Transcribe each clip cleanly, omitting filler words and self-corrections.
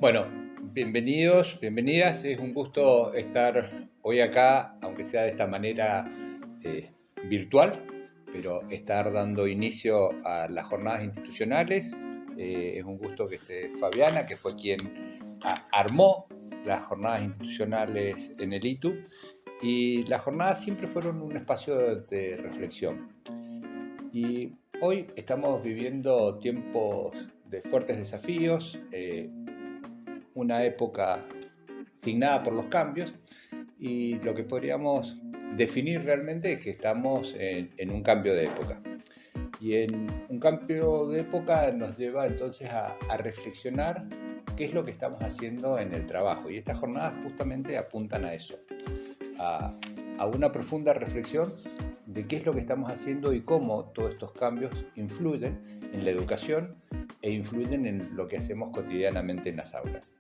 Bueno, bienvenidos, bienvenidas. Es un gusto estar hoy acá, aunque sea de esta manera eh, virtual, pero estar dando inicio a las jornadas institucionales. Es un gusto que esté Fabiana, que fue quien armó las jornadas institucionales en el ITU. Y las jornadas siempre fueron un espacio de reflexión. Y hoy estamos viviendo tiempos de fuertes desafíos, una época signada por los cambios, y lo que podríamos definir realmente es que estamos en un cambio de época. Y en un cambio de época nos lleva entonces a reflexionar qué es lo que estamos haciendo en el trabajo. Y estas jornadas justamente apuntan a eso, a una profunda reflexión de qué es lo que estamos haciendo y cómo todos estos cambios influyen en la educación e influyen en lo que hacemos cotidianamente en las aulas.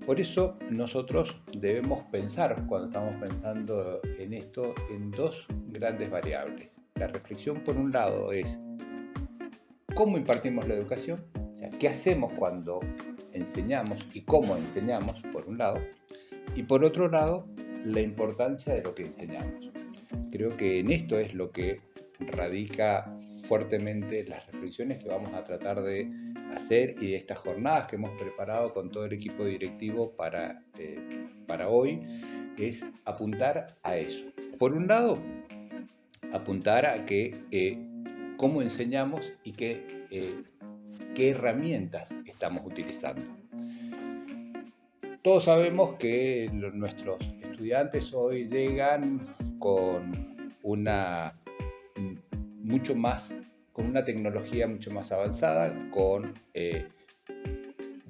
Por eso nosotros debemos pensar, cuando estamos pensando en esto, en dos grandes variables. La reflexión, por un lado, es cómo impartimos la educación, o sea, qué hacemos cuando enseñamos y cómo enseñamos, por un lado, y por otro lado, la importancia de lo que enseñamos. Creo que en esto es lo que radica fuertemente las reflexiones que vamos a tratar de hacer y de estas jornadas que hemos preparado con todo el equipo directivo para hoy, es apuntar a eso. Por un lado, apuntar a que cómo enseñamos y qué herramientas estamos utilizando. Todos sabemos que nuestros estudiantes hoy llegan con una tecnología mucho más avanzada,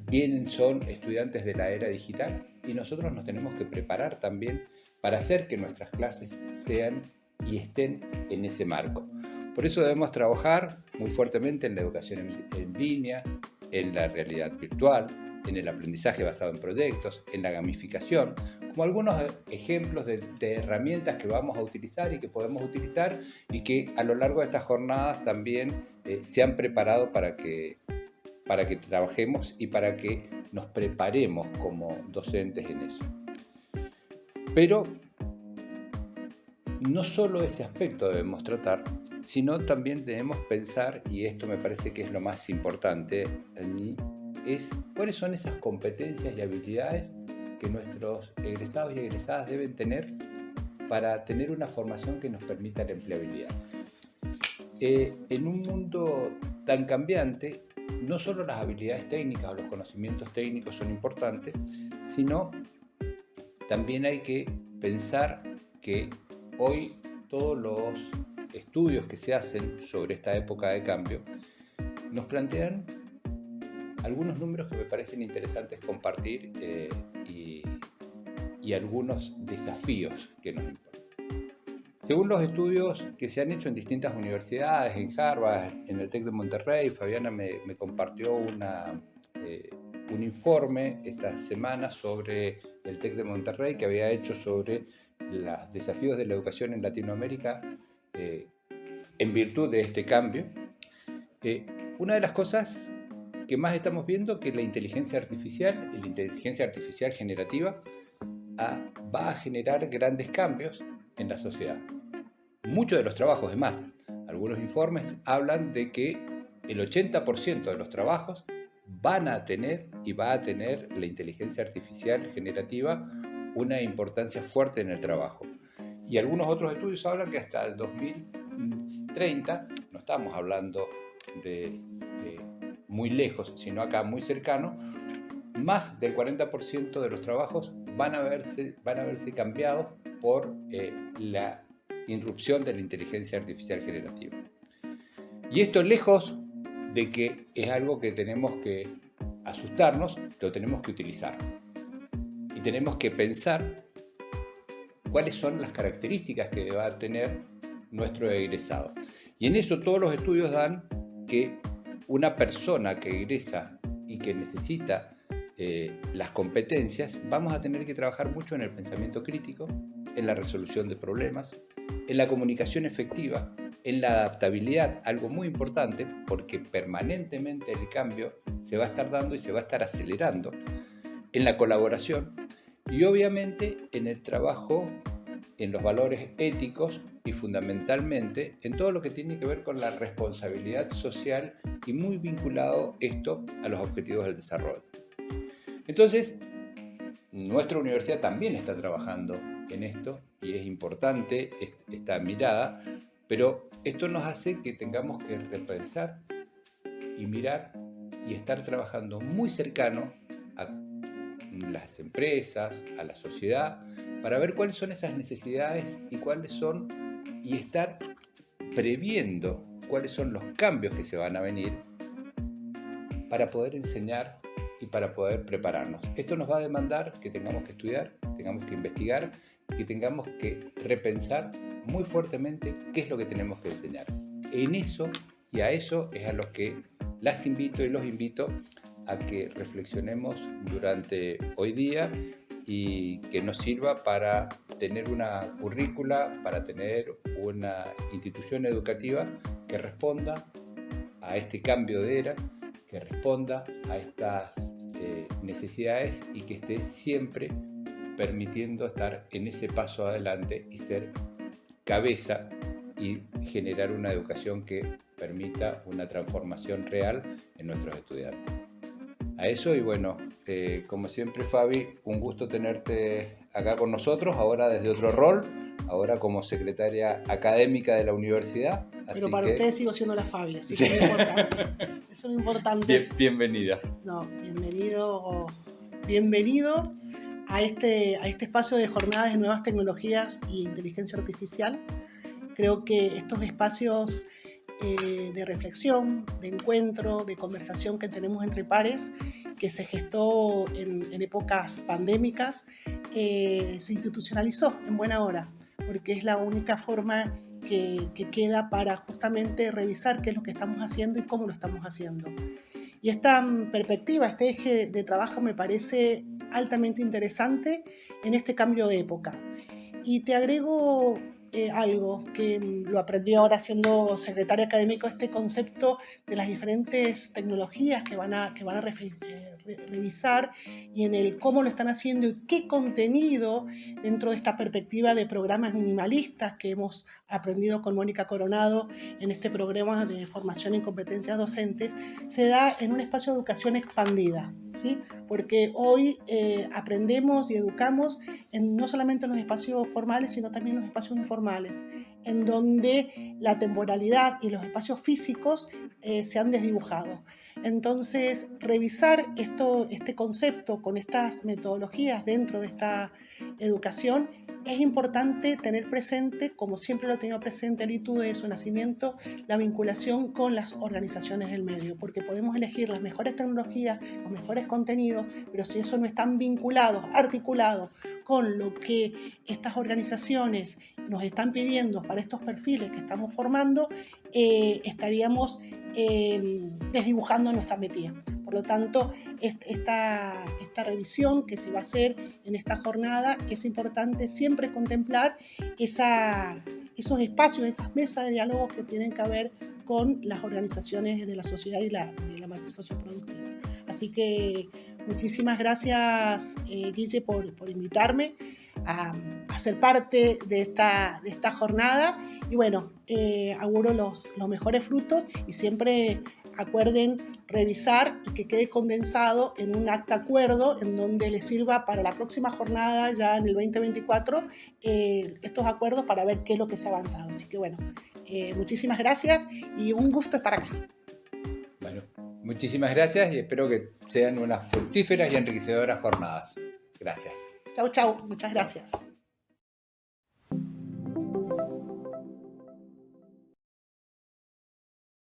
bien son estudiantes de la era digital, y nosotros nos tenemos que preparar también para hacer que nuestras clases sean y estén en ese marco. Por eso debemos trabajar muy fuertemente en la educación en línea, en la realidad virtual, en el aprendizaje basado en proyectos, en la gamificación, como algunos ejemplos de herramientas que vamos a utilizar y que podemos utilizar y que a lo largo de estas jornadas también se han preparado para que trabajemos y para que nos preparemos como docentes en eso. Pero no solo ese aspecto debemos tratar, sino también debemos pensar, y esto me parece que es lo más importante en mí, es cuáles son esas competencias y habilidades que nuestros egresados y egresadas deben tener para tener una formación que nos permita la empleabilidad. En un mundo tan cambiante, no solo las habilidades técnicas o los conocimientos técnicos son importantes, sino también hay que pensar que hoy todos los estudios que se hacen sobre esta época de cambio nos plantean algunos números que me parecen interesantes compartir y algunos desafíos que nos imponen. Según los estudios que se han hecho en distintas universidades, en Harvard, en el TEC de Monterrey, Fabiana me compartió un informe esta semana sobre el TEC de Monterrey que había hecho sobre los desafíos de la educación en Latinoamérica en virtud de este cambio. Una de las cosas que más estamos viendo que la inteligencia artificial generativa, va a generar grandes cambios en la sociedad. Muchos de los trabajos, es más, algunos informes hablan de que el 80% de los trabajos van a tener y va a tener la inteligencia artificial generativa una importancia fuerte en el trabajo. Y algunos otros estudios hablan que hasta el 2030, no estamos hablando de muy lejos, sino acá muy cercano, más del 40% de los trabajos van a verse cambiados por la irrupción de la inteligencia artificial generativa. Y esto, lejos de que es algo que tenemos que asustarnos, lo tenemos que utilizar. Y tenemos que pensar cuáles son las características que va a tener nuestro egresado. Y en eso todos los estudios dan que una persona que egresa y que necesita las competencias, vamos a tener que trabajar mucho en el pensamiento crítico, en la resolución de problemas, en la comunicación efectiva, en la adaptabilidad, algo muy importante, porque permanentemente el cambio se va a estar dando y se va a estar acelerando, en la colaboración y obviamente en el trabajo, en los valores éticos y fundamentalmente en todo lo que tiene que ver con la responsabilidad social y muy vinculado esto a los objetivos del desarrollo. Entonces, nuestra universidad también está trabajando en esto y es importante esta mirada, pero esto nos hace que tengamos que repensar y mirar y estar trabajando muy cercano a las empresas, a la sociedad, para ver cuáles son esas necesidades y estar previendo cuáles son los cambios que se van a venir para poder enseñar y para poder prepararnos. Esto nos va a demandar que tengamos que estudiar, tengamos que investigar y que tengamos que repensar muy fuertemente qué es lo que tenemos que enseñar. En eso y a eso es a los que las invito y los invito a que reflexionemos durante hoy día y que nos sirva para tener una currícula, para tener una institución educativa que responda a este cambio de era, que responda a estas necesidades y que esté siempre permitiendo estar en ese paso adelante y ser cabeza y generar una educación que permita una transformación real en nuestros estudiantes. A eso y bueno, como siempre Fabi, un gusto tenerte acá con nosotros, ahora desde otro rol, ahora como secretaria académica de la universidad. Pero para ustedes sigo siendo la Fabi, así que es importante. Eso es lo importante. Bienvenida. No, bienvenido a este espacio de jornadas de nuevas tecnologías y inteligencia artificial. Creo que estos espacios de reflexión, de encuentro, de conversación que tenemos entre pares, que se gestó en épocas pandémicas, se institucionalizó en buena hora, porque es la única forma que queda para justamente revisar qué es lo que estamos haciendo y cómo lo estamos haciendo. Y esta perspectiva, este eje de trabajo me parece altamente interesante en este cambio de época. Y te agrego algo que lo aprendí ahora siendo secretaria académica, este concepto de las diferentes tecnologías que van a revisar y en el cómo lo están haciendo y qué contenido dentro de esta perspectiva de programas minimalistas que hemos aprendido con Mónica Coronado en este programa de formación en competencias docentes, se da en un espacio de educación expandida, ¿sí? Porque hoy aprendemos y educamos no solamente en los espacios formales, sino también en los espacios informales, en donde la temporalidad y los espacios físicos se han desdibujado. Entonces, revisar este concepto con estas metodologías dentro de esta educación es importante tener presente, como siempre lo he tenido presente el ITU de su nacimiento, la vinculación con las organizaciones del medio, porque podemos elegir las mejores tecnologías, los mejores contenidos, pero si eso no están vinculados, articulados con lo que estas organizaciones nos están pidiendo para estos perfiles que estamos formando, estaríamos desdibujando nuestra metida. Por lo tanto, esta revisión que se va a hacer en esta jornada es importante siempre contemplar esos espacios, esas mesas de diálogo que tienen que ver con las organizaciones de la sociedad y de la matriz socioproductiva. Así que muchísimas gracias, Guille, por invitarme a ser parte de esta jornada. Y bueno, auguro los mejores frutos y siempre acuerden revisar y que quede condensado en un acta acuerdo en donde les sirva para la próxima jornada, ya en el 2024, estos acuerdos para ver qué es lo que se ha avanzado. Así que bueno, muchísimas gracias y un gusto estar acá. Bueno, muchísimas gracias y espero que sean unas fructíferas y enriquecedoras jornadas. Gracias. Chau, muchas gracias.